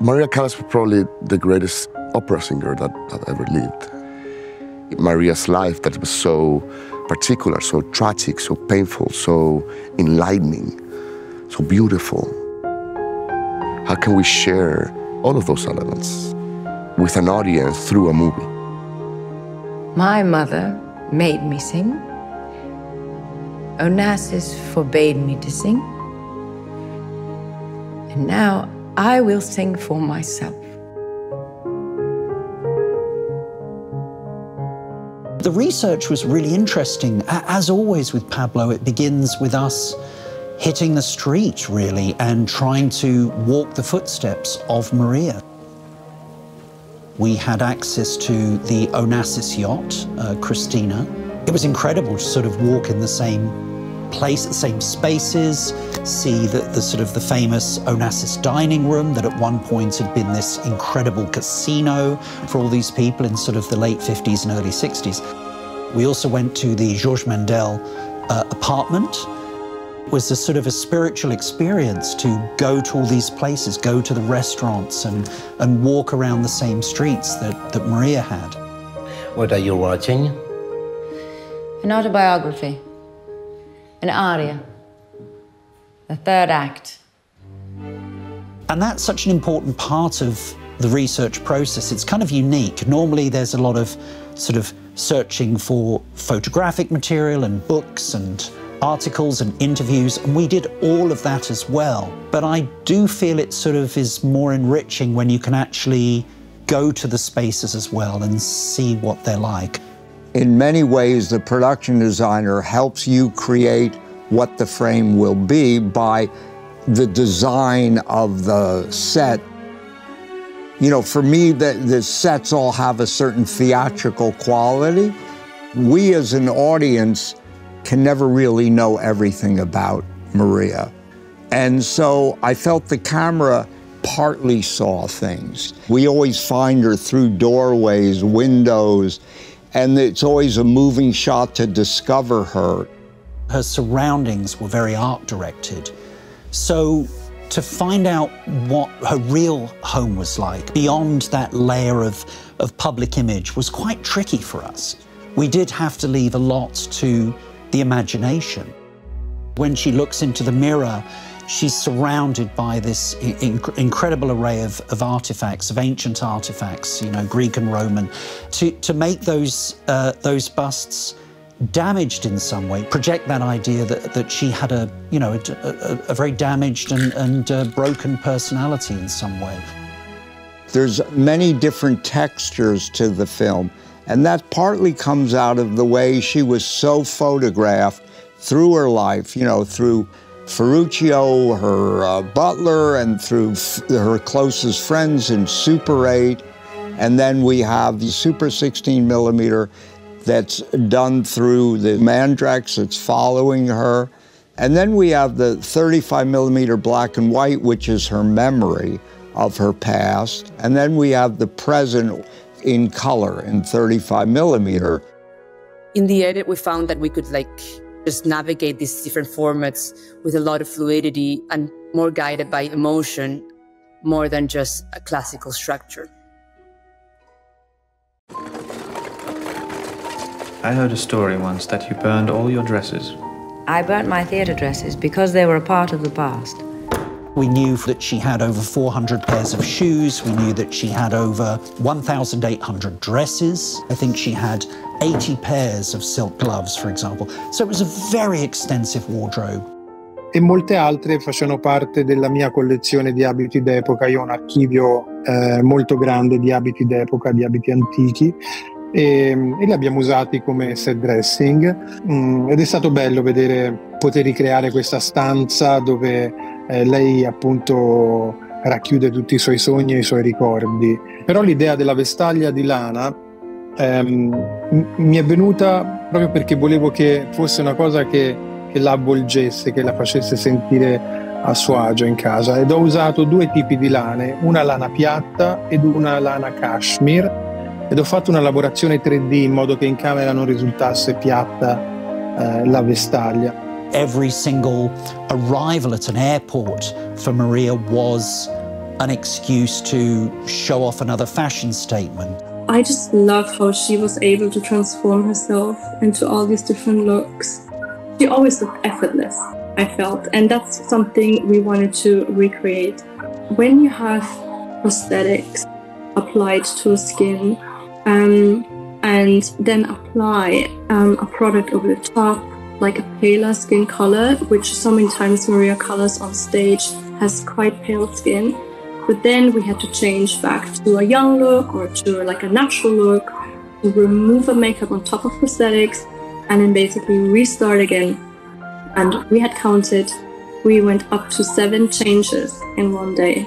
Maria Callas was probably the greatest opera singer that ever lived. Maria's life that was so particular, so tragic, so painful, so enlightening, so beautiful. How can we share all of those elements with an audience through a movie? My mother made me sing. Onassis forbade me to sing. And now I will sing for myself. The research was really interesting. As always with Pablo, it begins with us hitting the street, really, and trying to walk the footsteps of Maria. We had access to the Onassis yacht, Christina. It was incredible to sort of walk in the same place, the same spaces, see the sort of the famous Onassis dining room that at one point had been this incredible casino for all these people in sort of the late 50s and early 60s. We also went to the Georges Mendel apartment. It was a sort of a spiritual experience to go to all these places, go to the restaurants and walk around the same streets that Maria had. What are you watching? An autobiography. An aria, the third act. And that's such an important part of the research process. It's kind of unique. Normally there's a lot of sort of searching for photographic material and books and articles and interviews, and we did all of that as well. But I do feel it sort of is more enriching when you can actually go to the spaces as well and see what they're like. In many ways, the production designer helps you create what the frame will be by the design of the set. You know, for me, the sets all have a certain theatrical quality. We as an audience can never really know everything about Maria. And so I felt the camera partly saw things. We always find her through doorways, windows, and it's always a moving shot to discover her. Her surroundings were very art-directed. So to find out what her real home was like, beyond that layer of public image, was quite tricky for us. We did have to leave a lot to the imagination. When she looks into the mirror, she's surrounded by this incredible array of artifacts, of ancient artifacts, you know, Greek and Roman. To make those busts damaged in some way, project that idea that she had a very damaged and broken personality in some way. There's many different textures to the film, and that partly comes out of the way she was so photographed through her life, you know, through Ferruccio, her butler, and through her closest friends in Super 8. And then we have the Super 16mm that's done through the Mandrax that's following her. And then we have the 35mm black and white, which is her memory of her past. And then we have the present in color in 35mm. In the edit, we found that we could just navigate these different formats with a lot of fluidity and more guided by emotion, more than just a classical structure. I heard a story once that you burned all your dresses. I burnt my theatre dresses because they were a part of the past. We knew that she had over 400 pairs of shoes. We knew that she had over 1,800 dresses. I think she had 80 pairs of silk gloves, for example. So it was a very extensive wardrobe. E molte altre facevano parte della mia collezione di abiti d'epoca. Io ho un archivio molto grande di abiti d'epoca, di abiti antichi, e li abbiamo usati come set dressing. Ed è stato bello poter ricreare questa stanza dove lei appunto racchiude tutti i suoi sogni e i suoi ricordi. Però l'idea della vestaglia di lana mi è venuta proprio perché volevo che fosse una cosa che la avvolgesse, che la facesse sentire a suo agio in casa, ed ho usato due tipi di lane, una lana piatta ed una lana cashmere, ed ho fatto una lavorazione 3D in modo che in camera non risultasse piatta la vestaglia. Every single arrival at an airport for Maria was an excuse to show off another fashion statement. I just love how she was able to transform herself into all these different looks. She always looked effortless, I felt, and that's something we wanted to recreate. When you have prosthetics applied to a skin and then apply a product over the top, like a paler skin color, which so many times Maria Callas on stage has quite pale skin. But then we had to change back to a young look or to like a natural look, to remove the makeup on top of prosthetics, and then basically restart again. And we had counted, we went up to 7 changes in one day.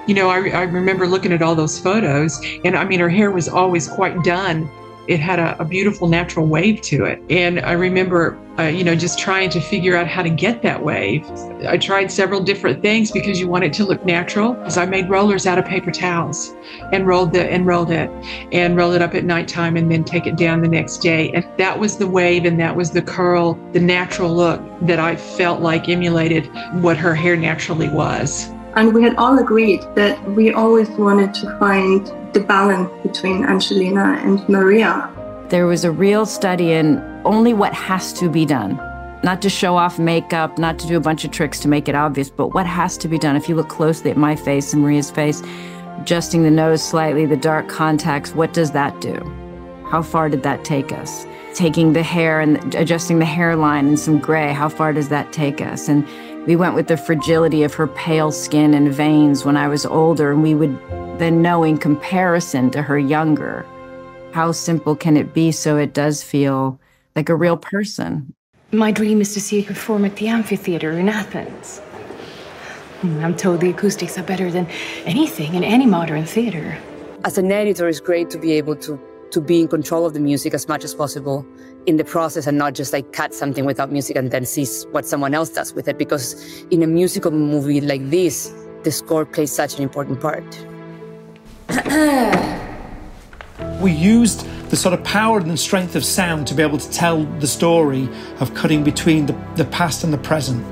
You know, I remember looking at all those photos, and I mean, her hair was always quite done. It had a beautiful natural wave to it. And I remember, you know, just trying to figure out how to get that wave. I tried several different things because you want it to look natural. So I made rollers out of paper towels and rolled it up at nighttime and then take it down the next day. And that was the wave and that was the curl, the natural look that I felt like emulated what her hair naturally was. And we had all agreed that we always wanted to find the balance between Angelina and Maria. There was a real study in only what has to be done. Not to show off makeup, not to do a bunch of tricks to make it obvious, but what has to be done. If you look closely at my face and Maria's face, adjusting the nose slightly, the dark contacts, what does that do? How far did that take us? Taking the hair and adjusting the hairline and some gray, how far does that take us? And we went with the fragility of her pale skin and veins when I was older, and we would then know in comparison to her younger, how simple can it be so it does feel like a real person. My dream is to see her perform at the amphitheater in Athens. I'm told the acoustics are better than anything in any modern theater. As an editor, it's great to be able to be in control of the music as much as possible in the process and not just like cut something without music and then see what someone else does with it. Because in a musical movie like this, the score plays such an important part. We used the sort of power and the strength of sound to be able to tell the story of cutting between the past and the present.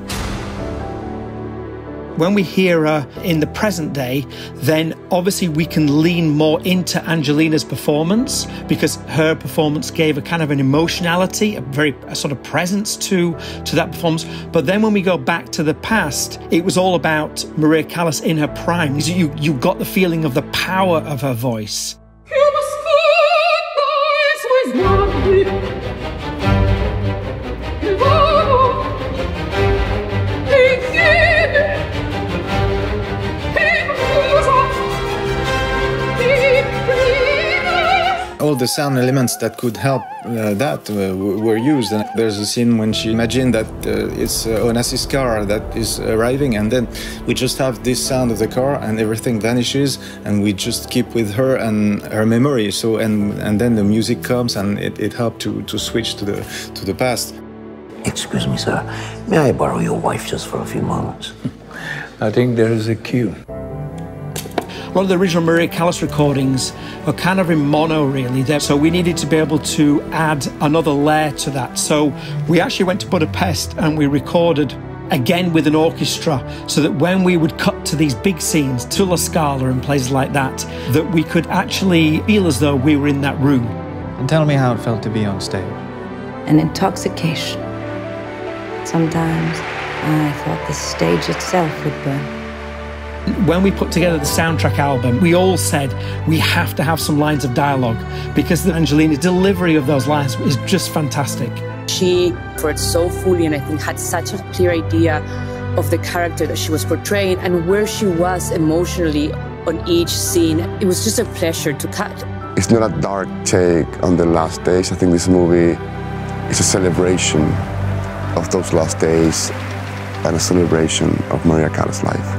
When we hear her in the present day, then obviously we can lean more into Angelina's performance because her performance gave a kind of an emotionality, a sort of presence to that performance. But then when we go back to the past, it was all about Maria Callas in her prime. You got the feeling of the power of her voice. All the sound elements that could help that were used. And there's a scene when she imagined that it's Onassis' car that is arriving, and then we just have this sound of the car and everything vanishes and we just keep with her and her memory. So and then the music comes and it helped to switch to the past. Excuse me, sir. May I borrow your wife just for a few moments? I think there is a cue. A lot of the original Maria Callas recordings are kind of in mono, really. So we needed to be able to add another layer to that. So we actually went to Budapest and we recorded again with an orchestra so that when we would cut to these big scenes, to La Scala and places like that, that we could actually feel as though we were in that room. And tell me how it felt to be on stage. An intoxication. Sometimes I thought the stage itself would burn. When we put together the soundtrack album, we all said we have to have some lines of dialogue because Angelina's delivery of those lines is just fantastic. She portrayed so fully and I think had such a clear idea of the character that she was portraying and where she was emotionally on each scene. It was just a pleasure to cut. It's not a dark take on the last days. I think this movie is a celebration of those last days and a celebration of Maria Callas' life.